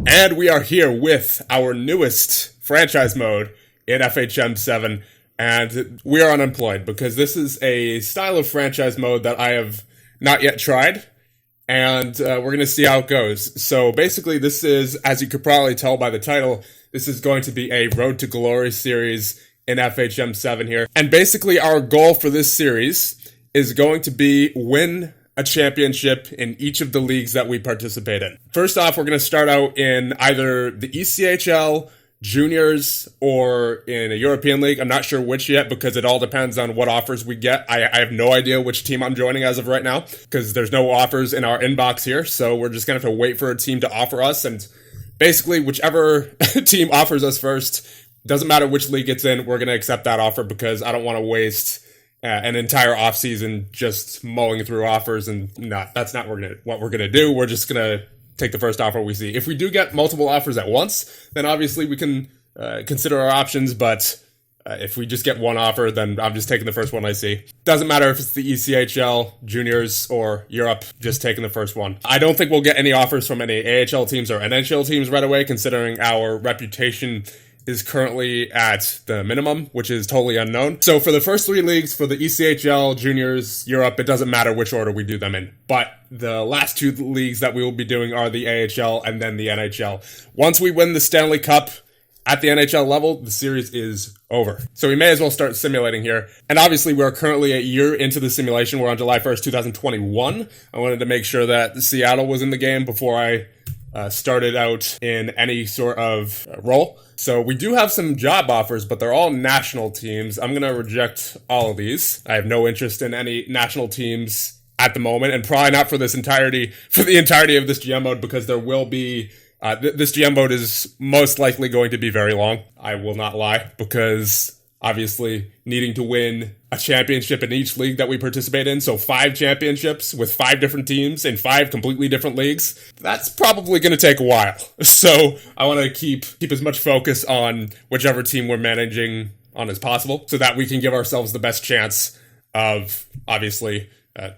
And we are here with our newest franchise mode in FHM 7, and we are unemployed because this is a style of franchise mode that I have not yet tried, and we're going to see how it goes. So basically this is, as you could probably tell by the title, this is going to be a Road to Glory series in FHM 7 here. And basically our goal for this series is going to be win a championship in each of the leagues that we participate in. First off, we're going to start out in either the ECHL Juniors or in a European league. I'm not sure which yet because it all depends on what offers we get. I have no idea which team I'm joining as of right now because there's no offers in our inbox here. So we're just going to have to wait for a team to offer us. And basically, whichever team offers us first, doesn't matter which league it's in, we're going to accept that offer because I don't want to waste an entire offseason just mulling through offers, and that's not what we're gonna do. We're just gonna take the first offer we see. If we do get multiple offers at once, then obviously we can consider our options, but if we just get one offer, then I'm just taking the first one I see. Doesn't matter if it's the ECHL, Juniors, or Europe, just taking the first one. I don't think we'll get any offers from any AHL teams or NHL teams right away, considering our reputation is currently at the minimum, which is totally unknown. So for the first three leagues, for the ECHL, Juniors, Europe, it doesn't matter which order we do them in. But the last two leagues that we will be doing are the AHL and then the NHL. Once we win the Stanley Cup at the NHL level, the series is over. So we may as well start simulating here. And obviously we're currently a year into the simulation. We're on July 1st, 2021. I wanted to make sure that Seattle was in the game before I started out in any sort of role. So we do have some job offers, but they're all national teams. I'm going to reject all of these. I have no interest in any national teams at the moment, and probably not for the entirety of this GM mode, because there will be this GM mode is most likely going to be very long. I will not lie, because obviously needing to win a championship in each league that we participate in, so 5 championships with 5 different teams in 5 completely different leagues, that's probably going to take a while. So I want to keep as much focus on whichever team we're managing on as possible, so that we can give ourselves the best chance of obviously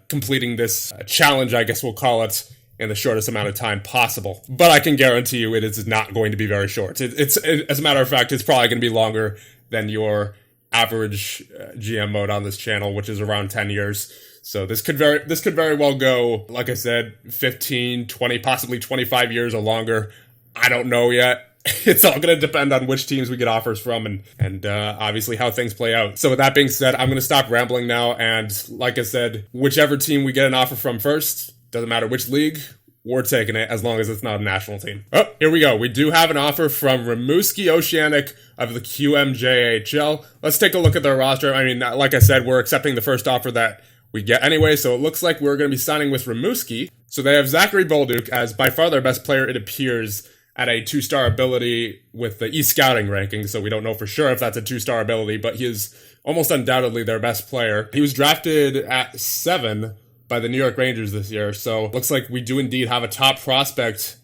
completing this challenge, I guess we'll call it, in the shortest amount of time possible. But I can guarantee you it is not going to be very short. It's as a matter of fact, it's probably going to be longer than your average GM mode on this channel, which is around 10 years. So this could very well go, like I said, 15, 20, possibly 25 years or longer. I don't know yet. It's all going to depend on which teams we get offers from and obviously how things play out. So with that being said, I'm going to stop rambling now. And like I said, whichever team we get an offer from first, doesn't matter which league, we're taking it as long as it's not a national team. Oh, here we go. We do have an offer from Rimouski Oceanic of the CHL. Let's take a look at their roster. I mean, like I said, we're accepting the first offer that we get anyway, so it looks like we're going to be signing with Rimouski. So they have Zachary Bolduc as by far their best player, it appears, at a 2-star ability with the e-scouting ranking, so we don't know for sure if that's a 2-star ability, but he is almost undoubtedly their best player. He was drafted at 7 by the New York Rangers this year, so looks like we do indeed have a top prospect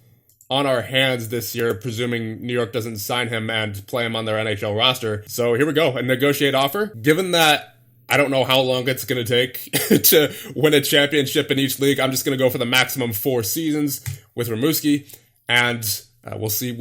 on our hands this year, presuming New York doesn't sign him and play him on their NHL roster. So here we go, a negotiate offer. Given that I don't know how long it's going to take to win a championship in each league, I'm just going to go for the maximum 4 seasons with Rimouski, and we'll see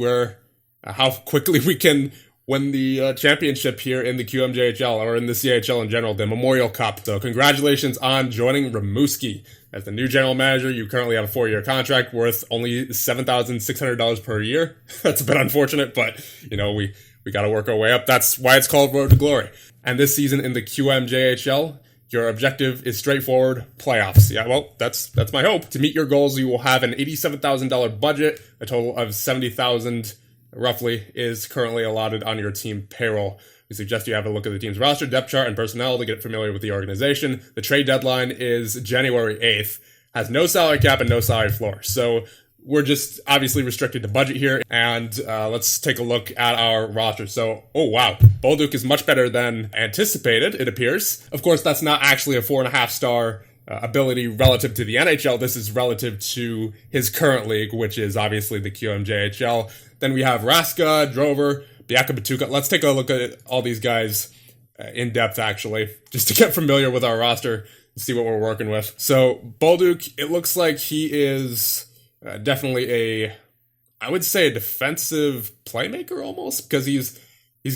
how quickly we can win the championship here in the QMJHL, or in the CHL in general, the Memorial Cup. So congratulations on joining Rimouski. As the new general manager, you currently have a 4-year contract worth only $7,600 per year. That's a bit unfortunate, but you know, we got to work our way up. That's why it's called Road to Glory. And this season in the QMJHL, your objective is straightforward: playoffs. Yeah, well, that's my hope. To meet your goals, you will have an $87,000 budget. A total of $70,000 roughly is currently allotted on your team payroll. We suggest you have a look at the team's roster, depth chart, and personnel to get familiar with the organization. The trade deadline is January 8th, has no salary cap and no salary floor. So we're just obviously restricted to budget here. And let's take a look at our roster. So, oh wow, Bolduc is much better than anticipated, it appears. Of course, that's not actually a 4.5-star ability relative to the NHL. This is relative to his current league, which is obviously the QMJHL. Then we have Raska, Drover, Biaka Batuka. Let's take a look at all these guys in depth, actually, just to get familiar with our roster and see what we're working with. So Bolduc, it looks like he is definitely I would say a defensive playmaker almost, because he's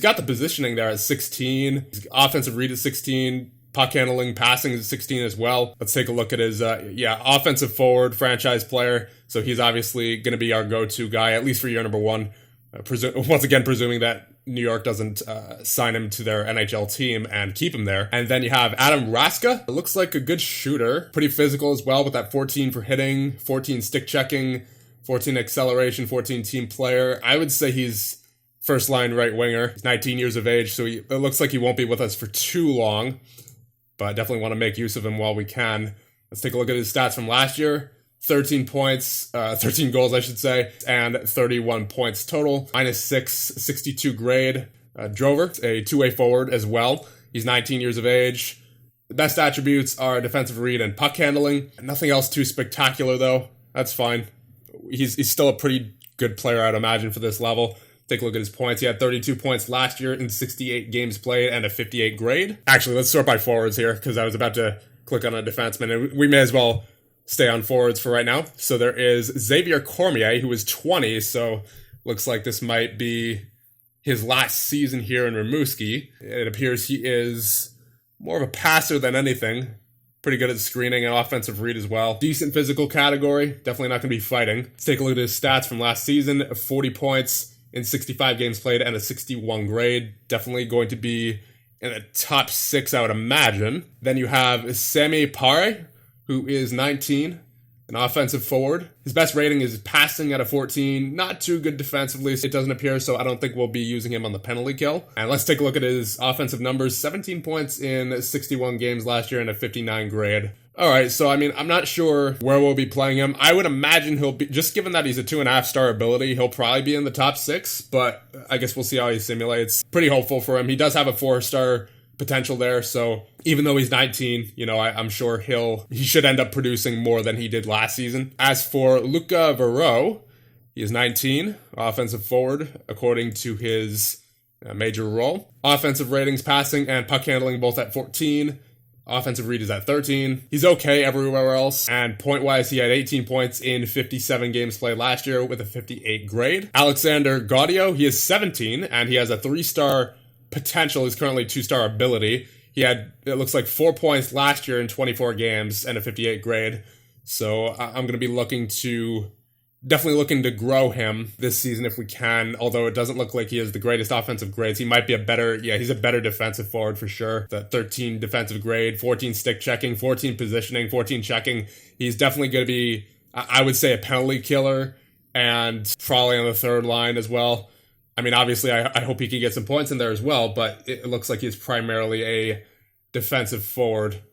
got the positioning there at 16, he's offensive read at 16, puck handling, passing is 16 as well. Let's take a look at his, offensive forward, franchise player. So he's obviously going to be our go-to guy, at least for year number one. Once again, presuming that New York doesn't sign him to their NHL team and keep him there. And then you have Adam Raska. It looks like a good shooter. Pretty physical as well with that 14 for hitting, 14 stick checking, 14 acceleration, 14 team player. I would say he's first line right winger. He's 19 years of age, so it looks like he won't be with us for too long. But definitely want to make use of him while we can. Let's take a look at his stats from last year. 13 points, 13 goals, I should say, and 31 points total. -6, 62 grade. Drover, a two-way forward as well. He's 19 years of age. The best attributes are defensive read and puck handling. Nothing else too spectacular, though. That's fine. He's still a pretty good player, I'd imagine, for this level. Take a look at his points. He had 32 points last year in 68 games played and a 58 grade. Actually, let's sort by forwards here, because I was about to click on a defenseman, and we may as well stay on forwards for right now. So there is Xavier Cormier, who is 20, so looks like this might be his last season here in Rimouski. It appears he is more of a passer than anything. Pretty good at screening and offensive read as well. Decent physical category. Definitely not going to be fighting. Let's take a look at his stats from last season. 40 points in 65 games played and a 61 grade. Definitely going to be in the top 6, I would imagine. Then you have Sami Pare, who is 19, an offensive forward. His best rating is passing at a 14. Not too good defensively, it doesn't appear, so I don't think we'll be using him on the penalty kill. And let's take a look at his offensive numbers. 17 points in 61 games last year and a 59 grade. All right, so I mean, I'm not sure where we'll be playing him. I would imagine he'll be, just given that he's a 2.5-star ability, he'll probably be in the top 6, but I guess we'll see how he simulates. Pretty hopeful for him. He does have a 4-star potential there, so even though he's 19, I'm sure he should end up producing more than he did last season. As for Luca Verreau, he is 19, offensive forward, according to his major role. Offensive ratings, passing, and puck handling both at 14. Offensive read is at 13. He's okay everywhere else. And point-wise, he had 18 points in 57 games played last year with a 58 grade. Alexander Gaudio, he is 17, and he has a 3-star potential. He's currently 2-star ability. He had, it looks like, 4 points last year in 24 games and a 58 grade. So I'm going to be definitely looking to grow him this season if we can, although it doesn't look like he has the greatest offensive grades. He might be he's a better defensive forward for sure. The 13 defensive grade, 14 stick checking, 14 positioning, 14 checking. He's definitely going to be, I would say, a penalty killer and probably on the third line as well. I mean, obviously, I hope he can get some points in there as well, but it looks like he's primarily a defensive forward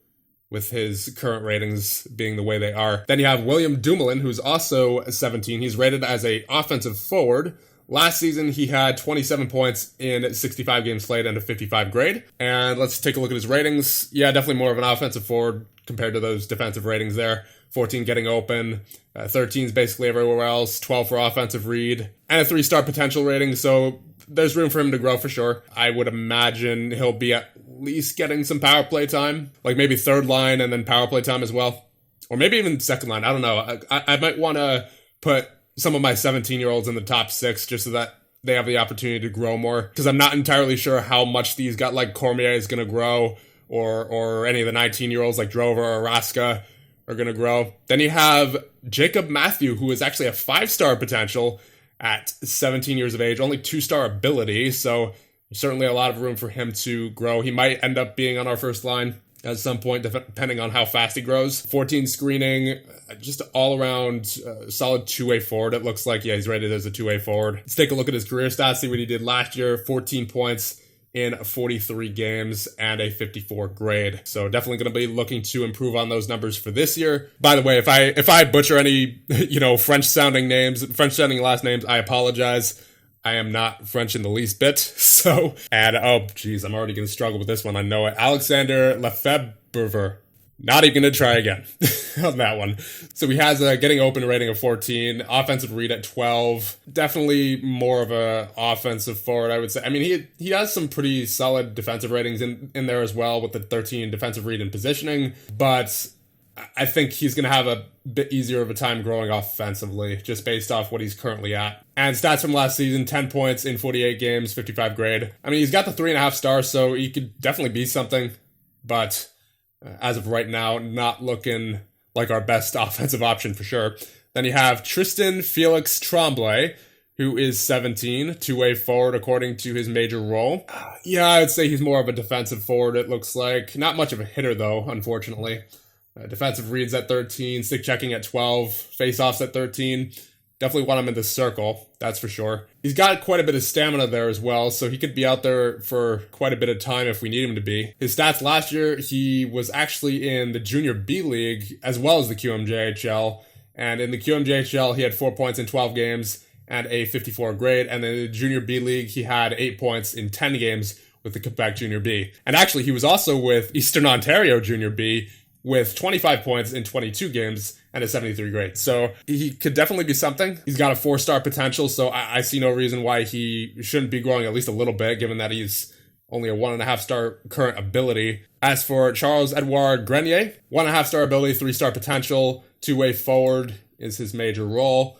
with his current ratings being the way they are. Then you have William Dumoulin, who's also 17. He's rated as an offensive forward. Last season, he had 27 points in 65 games played and a 55 grade. And let's take a look at his ratings. Yeah, definitely more of an offensive forward compared to those defensive ratings there. 14 getting open, 13 is basically everywhere else, 12 for offensive read, and a 3-star potential rating, so there's room for him to grow for sure. I would imagine he'll be at least getting some power play time, like maybe third line and then power play time as well. Or maybe even second line, I don't know. I might want to put some of my 17-year-olds in the top 6 just so that they have the opportunity to grow more, because I'm not entirely sure how much these guys like Cormier is going to grow, or any of the 19-year-olds like Drover or Raska are going to grow. Then you have Jacob Matthew, who is actually a 5-star potential at 17 years of age, only 2-star ability, so certainly a lot of room for him to grow. He might end up being on our first line at some point, depending on how fast he grows. 14 screening, just all around solid two-way forward. It looks like, he's rated as a two-way forward. Let's take a look at his career stats, see what he did last year. 14 points in 43 games and a 54 grade. So definitely going to be looking to improve on those numbers for this year. By the way, if I butcher any, French-sounding last names, I apologize. I am not French in the least bit. So, and I'm already going to struggle with this one. I know it. Alexander Lefebvre. Not even going to try again on that one. So he has a getting open rating of 14, offensive read at 12. Definitely more of a offensive forward, I would say. I mean, he has some pretty solid defensive ratings in there as well with the 13 defensive read and positioning. But I think he's going to have a bit easier of a time growing offensively, just based off what he's currently at. And stats from last season, 10 points in 48 games, 55 grade. I mean, he's got the 3.5 stars, so he could definitely be something. But as of right now, not looking like our best offensive option for sure. Then you have Tristan Felix Tremblay, who is 17, two-way forward according to his major role. Yeah, I'd say he's more of a defensive forward, it looks like. Not much of a hitter, though, unfortunately. Defensive reads at 13, stick checking at 12, face-offs at 13. Definitely want him in the circle, that's for sure. He's got quite a bit of stamina there as well, so he could be out there for quite a bit of time if we need him to be. His stats last year, he was actually in the Junior B League as well as the QMJHL. And in the QMJHL, he had 4 points in 12 games and a 54 grade. And in the Junior B League, he had 8 points in 10 games with the Quebec Junior B. And actually, he was also with Eastern Ontario Junior B with 25 points in 22 games and a 73 grade. So he could definitely be something. He's got a 4-star potential, so I see no reason why he shouldn't be growing at least a little bit, given that he's only a 1.5-star current ability. As for Charles-Edouard Grenier, 1.5-star ability, 3-star potential, two-way forward is his major role.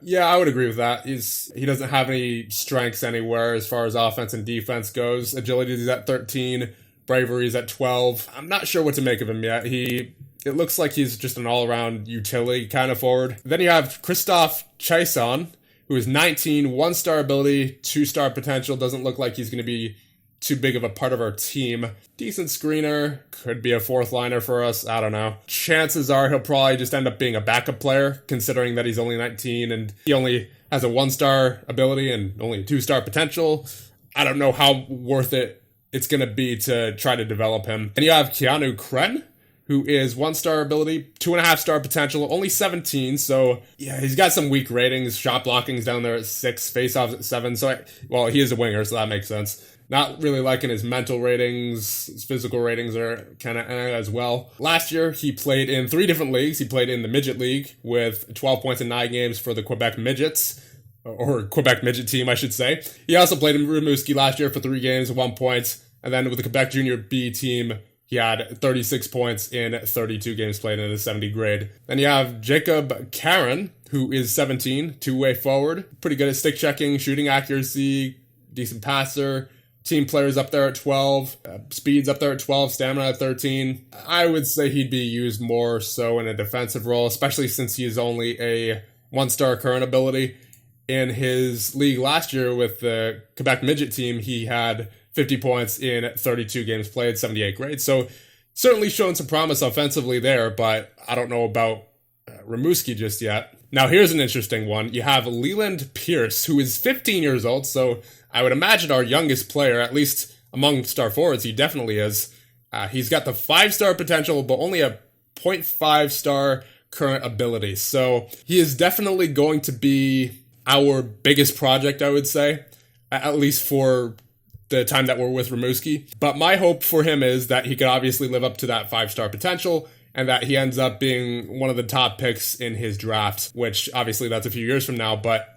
Yeah, I would agree with that. He doesn't have any strengths anywhere as far as offense and defense goes. Agility is at 13, bravery is at 12. I'm not sure what to make of him yet. It looks like he's just an all-around utility kind of forward. Then you have Christophe Chaisson, who is 19, 1-star ability, 2-star potential. Doesn't look like he's going to be too big of a part of our team. Decent screener, could be a 4th liner for us, I don't know. Chances are he'll probably just end up being a backup player, considering that he's only 19 and he only has a 1-star ability and only a 2-star potential. I don't know how worth it's going to be to try to develop him. And you have Keanu Kren, who is 1-star ability, 2.5-star potential, only 17, so yeah, he's got some weak ratings. Shot blocking's down there at 6, face-offs at 7, so he is a winger, so that makes sense. Not really liking his mental ratings. His physical ratings are kind of as well. Last year, he played in 3 different leagues. He played in the Midget League with 12 points in 9 games for the Quebec Midgets, or Quebec Midget team, I should say. He also played in Rimouski last year for 3 games, 1 point, and then with the Quebec Junior B team, he had 36 points in 32 games played in a 70 grade. Then you have Jacob Karen, who is 17, two-way forward. Pretty good at stick checking, shooting accuracy, decent passer. Team players up there at 12, speeds up there at 12, stamina at 13. I would say he'd be used more so in a defensive role, especially since he is only a 1-star current ability. In his league last year with the Quebec Midget team, he had 50 points in 32 games played, 78 grades. So certainly showing some promise offensively there, but I don't know about Rimouski just yet. Now here's an interesting one. You have Leland Pierce, who is 15 years old, so I would imagine our youngest player, at least among star forwards, he definitely is. He's got the 5-star potential, but only a 0.5-star current ability. So he is definitely going to be our biggest project, I would say, at least for the time that we're with Rimouski. But my hope for him is that he could obviously live up to that 5-star potential and that he ends up being one of the top picks in his draft, which obviously that's a few years from now. But,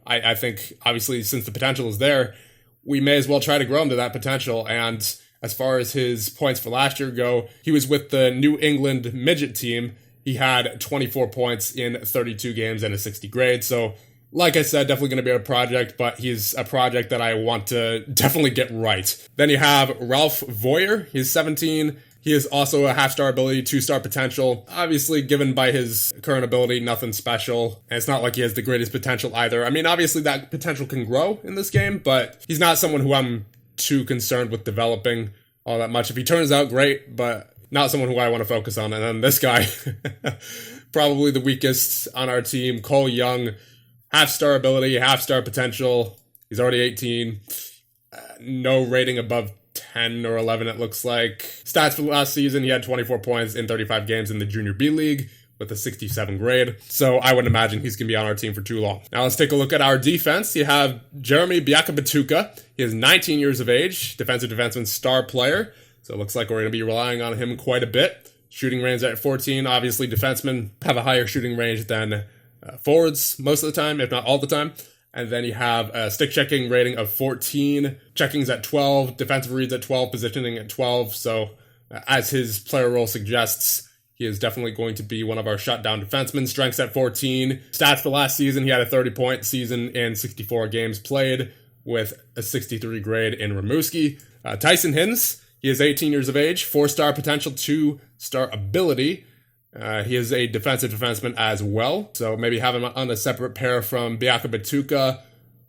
I think obviously since the potential is there, we may as well try to grow him to that potential. And as far as his points for last year go, he was with the New England Midget team. He had 24 points in 32 games and a 60 grade. So like I said, definitely going to be a project, but he's a project that I want to definitely get right. Then you have Ralph Voyer. He's 17. He is also a 0.5-star ability, 2-star potential. Obviously, given by his current ability, nothing special. And it's not like he has the greatest potential either. I mean, obviously that potential can grow in this game, but he's not someone who I'm too concerned with developing all that much. If he turns out, great, but not someone who I want to focus on. And then this guy, probably the weakest on our team, Cole Young. 0.5-star ability, 0.5-star potential. He's already 18. No rating above 10 or 11, it looks like. Stats for last season, he had 24 points in 35 games in the Junior B League with a 67 grade. So I wouldn't imagine he's going to be on our team for too long. Now let's take a look at our defense. You have Jeremy Biakabatuka. He is 19 years of age, defensive defenseman, star player. So it looks like we're going to be relying on him quite a bit. Shooting range at 14. Obviously, defensemen have a higher shooting range than forwards most of the time, if not all the time. And then you have a stick checking rating of 14, checkings at 12, defensive reads at 12, positioning at 12. So As his player role suggests, he is definitely going to be one of our shutdown defensemen. Strengths at 14. Stats for last season, he had a 30-point season in 64 games played with a 63 grade in Rimouski. Tyson Hinds, he is 18 years of age, 4-star potential, 2-star ability. He is a defensive defenseman as well, so maybe have him on a separate pair from Biaka Batuka.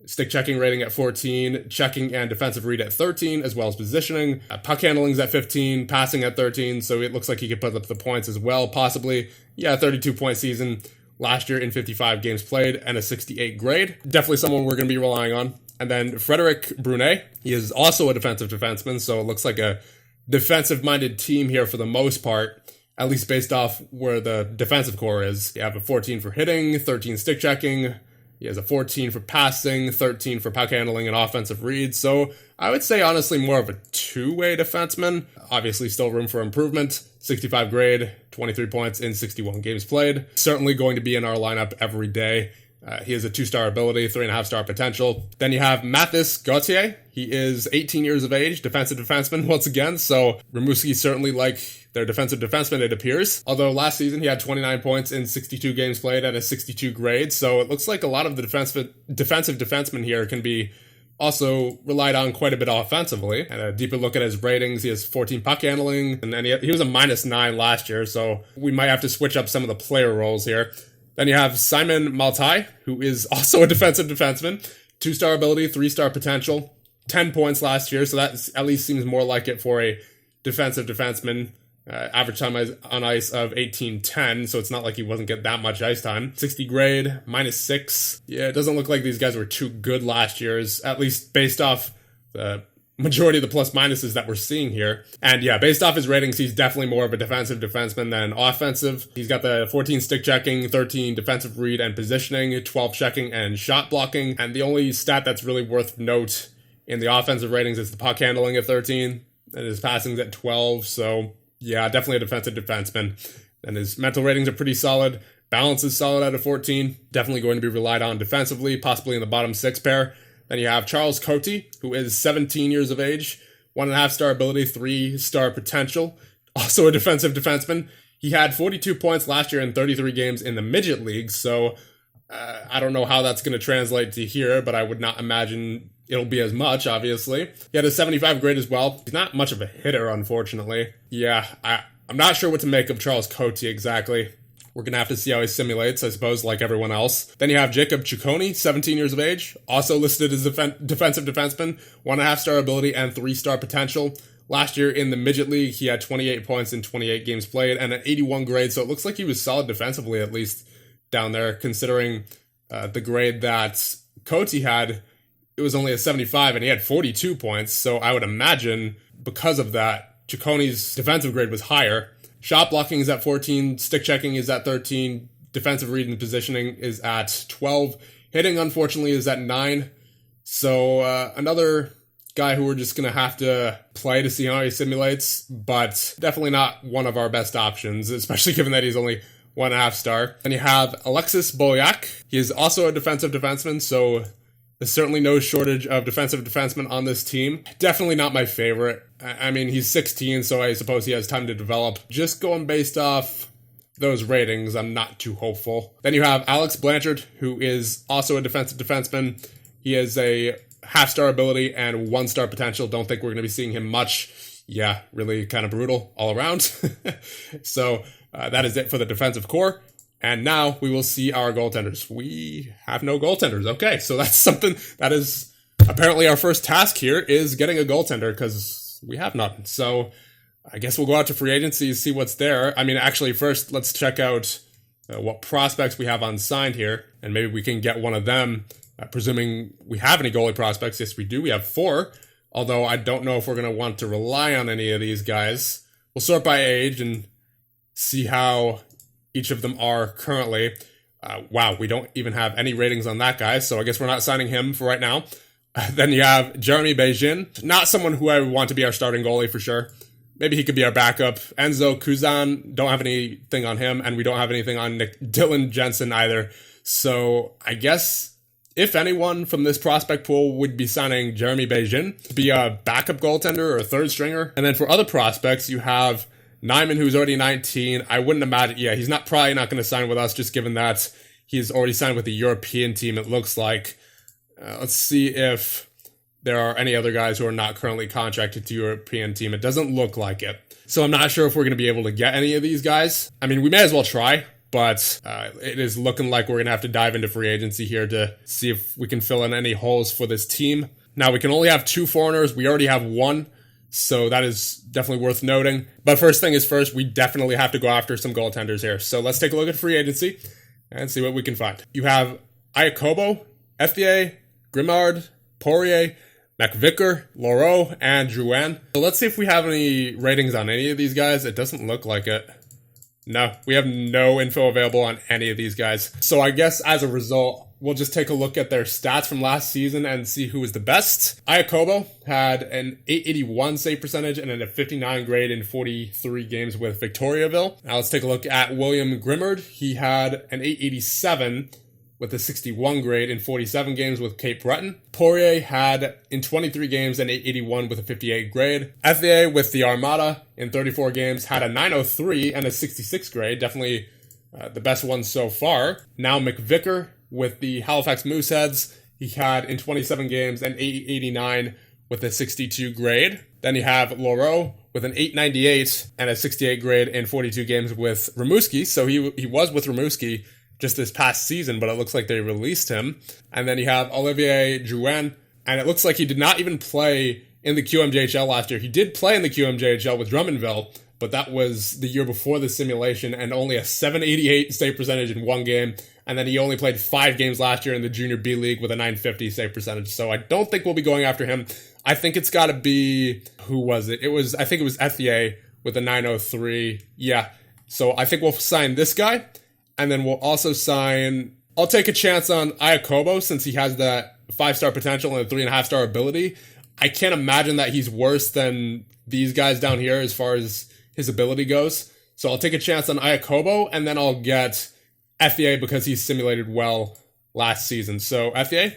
Stick checking rating at 14, checking and defensive read at 13, as well as positioning. Puck handling's at 15, passing at 13, so it looks like he could put up the points as well, possibly. 32-point season last year in 55 games played and a 68 grade. Definitely someone we're going to be relying on. And then Frederic Brunet, he is also a defensive defenseman, so it looks like a defensive-minded team here for the most part, at least based off where the defensive core is. You have a 14 for hitting, 13 stick checking. He has a 14 for passing, 13 for puck handling and offensive reads. So I would say, honestly, more of a two-way defenseman. Obviously, still room for improvement. 65 grade, 23 points in 61 games played. Certainly going to be in our lineup every day. He has a 2-star ability, 3.5-star potential. Then you have Mathis Gauthier. He is 18 years of age, defensive defenseman once again. So Rimouski certainly like their defensive defenseman, it appears. Although last season he had 29 points in 62 games played at a 62 grade. So it looks like a lot of the defensive defensemen here can be also relied on quite a bit offensively. And a deeper look at his ratings, he has 14 puck handling, and then he was a -9 last year, so we might have to switch up some of the player roles here. Then you have Simon Maltai, who is also a defensive defenseman. 2-star ability, 3-star potential, 10 points last year, so that at least seems more like it for a defensive defenseman. Average time on ice of 18:10, so it's not like he wasn't getting that much ice time. 60 grade, -6. Yeah, it doesn't look like these guys were too good last year, at least based off the majority of the plus minuses that we're seeing here. And yeah, based off his ratings, he's definitely more of a defensive defenseman than offensive. He's got the 14 stick checking, 13 defensive read and positioning, 12 checking and shot blocking. And the only stat that's really worth note in the offensive ratings is the puck handling at 13, and his passing's at 12, so yeah, definitely a defensive defenseman. And his mental ratings are pretty solid. Balance is solid out of 14. Definitely going to be relied on defensively, possibly in the bottom 6 pair. Then you have Charles Cote, who is 17 years of age, 1.5-star ability, 3-star potential. Also a defensive defenseman. He had 42 points last year in 33 games in the midget league, so I don't know how that's going to translate to here, but I would not imagine it'll be as much, obviously. He had a 75 grade as well. He's not much of a hitter, unfortunately. Yeah, I'm not sure what to make of Charles Cote exactly. We're going to have to see how he simulates, I suppose, like everyone else. Then you have Jacob Ciccone, 17 years of age, also listed as a defensive defenseman, 1.5-star ability and 3-star potential. Last year in the midget league, he had 28 points in 28 games played and an 81 grade, so it looks like he was solid defensively, at least down there, considering the grade that Cote had. It was only a 75, and he had 42 points, so I would imagine because of that, Ciccone's defensive grade was higher. Shot blocking is at 14, stick checking is at 13, defensive read and positioning is at 12, hitting, unfortunately, is at 9. So another guy who we're just going to have to play to see how he simulates, but definitely not one of our best options, especially given that he's only 1.5-star. Then you have Alexis Boyac. He is also a defensive defenseman, so there's certainly no shortage of defensive defensemen on this team. Definitely not my favorite. I mean, he's 16, so I suppose he has time to develop. Just going based off those ratings, I'm not too hopeful. Then you have Alex Blanchard, who is also a defensive defenseman. He has a 0.5-star ability and 1-star potential. Don't think we're going to be seeing him much. Yeah, really kind of brutal all around. So that is it for the defensive core. And now we will see our goaltenders. We have no goaltenders. Okay, so that's something that is apparently our first task here, is getting a goaltender, because we have none. So I guess we'll go out to free agency, see what's there. I mean, actually, first, let's check out what prospects we have unsigned here, and maybe we can get one of them, presuming we have any goalie prospects. Yes, we do. We have 4, although I don't know if we're going to want to rely on any of these guys. We'll sort by age and see how each of them are currently. Wow, we don't even have any ratings on that guy, so I guess we're not signing him for right now. Then you have Jeremy Beijing, not someone who I would want to be our starting goalie for sure. Maybe he could be our backup. Enzo Kuzan, don't have anything on him, and we don't have anything on Dylan Jensen either. So I guess if anyone from this prospect pool would be signing Jeremy Beijing to be a backup goaltender or a third stringer. And then for other prospects, you have Nyman, who's already 19. I wouldn't imagine, he's probably not going to sign with us, just given that he's already signed with the European team, it looks like. Let's see if there are any other guys who are not currently contracted to European team. It doesn't look like it. So I'm not sure if we're going to be able to get any of these guys. I mean, we may as well try, but it is looking like we're going to have to dive into free agency here to see if we can fill in any holes for this team. Now, we can only have 2 foreigners. We already have 1. So that is definitely worth noting. But first thing is first, we definitely have to go after some goaltenders here. So let's take a look at free agency and see what we can find. You have Iacobo, FBA, Grimard, Poirier, McVicker, Laureau, and Drouin. So let's see if we have any ratings on any of these guys. It doesn't look like it. No, we have no info available on any of these guys. So I guess as a result, we'll just take a look at their stats from last season and see who was the best. Iacobo had an .881 save percentage and a 59 grade in 43 games with Victoriaville. Now let's take a look at William Grimard. He had an .887 with a 61 grade in 47 games with Cape Breton. Poirier had, in 23 games, an .881 with a 58 grade. FVA with the Armada, in 34 games, had a 903 and a 66 grade. Definitely the best one so far. Now McVicker with the Halifax Mooseheads, he had, in 27 games, an .889 with a 62 grade. Then you have Laureau with an .898 and a 68 grade in 42 games with Rimouski. So he was with Rimouski just this past season, but it looks like they released him. And then you have Olivier Drouin, and it looks like he did not even play in the QMJHL last year. He did play in the QMJHL with Drummondville, but that was the year before the simulation, and only a 788 save percentage in 1 game. And then he only played 5 games last year in the Junior B League with a 950 save percentage. So I don't think we'll be going after him. I think it's got to be, who was it? I think it was FEA with a 903. Yeah. So I think we'll sign this guy. And then we'll also sign, I'll take a chance on Iacobo since he has that 5-star potential and a 3.5-star ability. I can't imagine that he's worse than these guys down here as far as his ability goes. So I'll take a chance on Iacobo, and then I'll get FEA because he's simulated well last season. So FEA,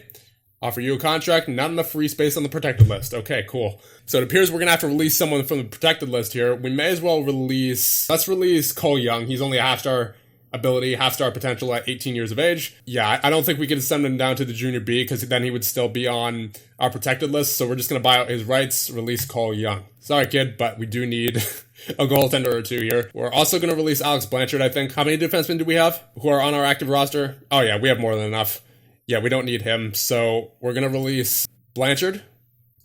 offer you a contract, not enough free space on the protected list. Okay, cool. So it appears we're going to have to release someone from the protected list here. We may as well let's release Cole Young. He's only a 1/2-star ability, 1/2-star potential at 18 years of age. Yeah, I don't think we could send him down to the Junior B because then he would still be on our protected list. So we're just going to buy out his rights, release Cole Young. Sorry, kid, but we do need a goaltender or 2 here. We're also going to release Alex Blanchard, I think. How many defensemen do we have who are on our active roster? Oh, yeah, we have more than enough. Yeah, we don't need him. So we're going to release Blanchard.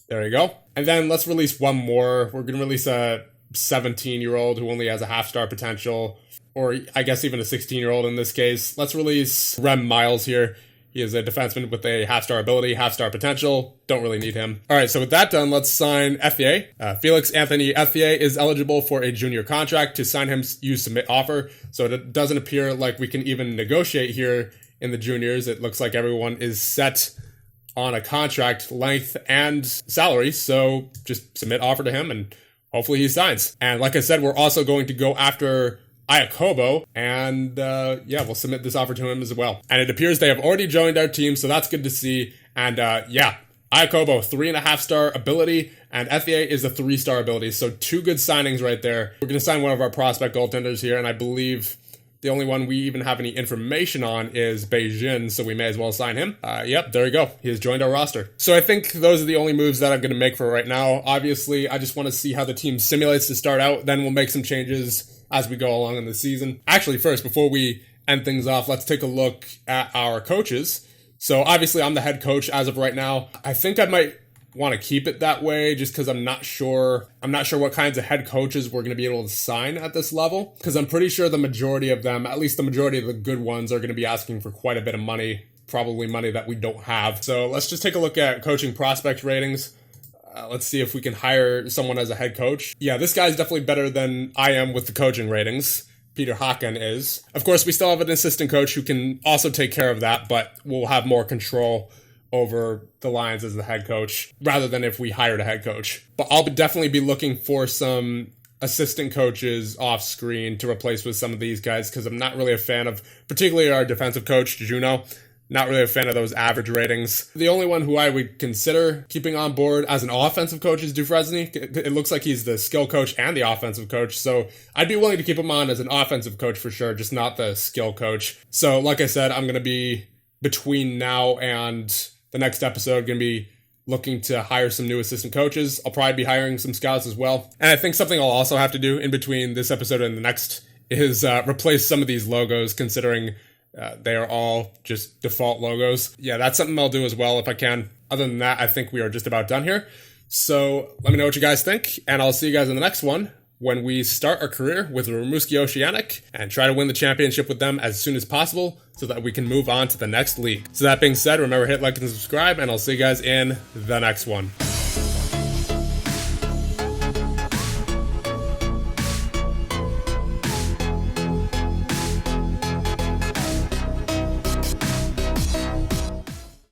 There you go. And then let's release one more. We're going to release a 17-year-old who only has a 1/2-star potential, or I guess even a 16-year-old in this case. Let's release Rem Miles here. He is a defenseman with a 1/2-star ability, 1/2-star potential. Don't really need him. All right, so with that done, let's sign FEA. Felix Anthony FEA is eligible for a junior contract. To sign him, use submit offer. So it doesn't appear like we can even negotiate here in the juniors. It looks like everyone is set on a contract length and salary. So just submit offer to him and hopefully he signs. And like I said, we're also going to go after Iacobo, and we'll submit this offer to him as well. And it appears they have already joined our team, so that's good to see. And Iacobo, 3.5-star ability, and FEA is a 3-star ability. So 2 good signings right there. We're going to sign one of our prospect goaltenders here, and I believe the only one we even have any information on is Beijing, so we may as well sign him. Yep, there you go. He has joined our roster. So I think those are the only moves that I'm going to make for right now. Obviously, I just want to see how the team simulates to start out. Then we'll make some changes as we go along in the season. Actually, first, before we end things off, let's take a look at our coaches. So obviously, I'm the head coach as of right now. I think I might want to keep it that way just because I'm not sure what kinds of head coaches we're going to be able to sign at this level, because I'm pretty sure the majority of them, at least the majority of the good ones, are going to be asking for quite a bit of money, probably money that we don't have. So let's just take a look at coaching prospect ratings. Let's see if we can hire someone as a head coach. Yeah, this guy's definitely better than I am with the coaching ratings. Peter Haken is. Of course, we still have an assistant coach who can also take care of that, but we'll have more control over the Lions as the head coach rather than if we hired a head coach. But I'll definitely be looking for some assistant coaches off screen to replace with some of these guys because I'm not really a fan of particularly our defensive coach, Juno. Not really a fan of those average ratings. The only one who I would consider keeping on board as an offensive coach is Dufresne. It looks like he's the skill coach and the offensive coach, so I'd be willing to keep him on as an offensive coach for sure, just not the skill coach. So like I said, I'm going to be, between now and the next episode, going to be looking to hire some new assistant coaches. I'll probably be hiring some scouts as well. And I think something I'll also have to do in between this episode and the next is replace some of these logos, considering they are all just default logos. Yeah, that's something I'll do as well if I can. Other than that, I think we are just about done here. So let me know what you guys think, and I'll see you guys in the next one when we start our career with Rimouski Oceanic and try to win the championship with them as soon as possible so that we can move on to the next league. So that being said, remember, hit like and subscribe, and I'll see you guys in the next one.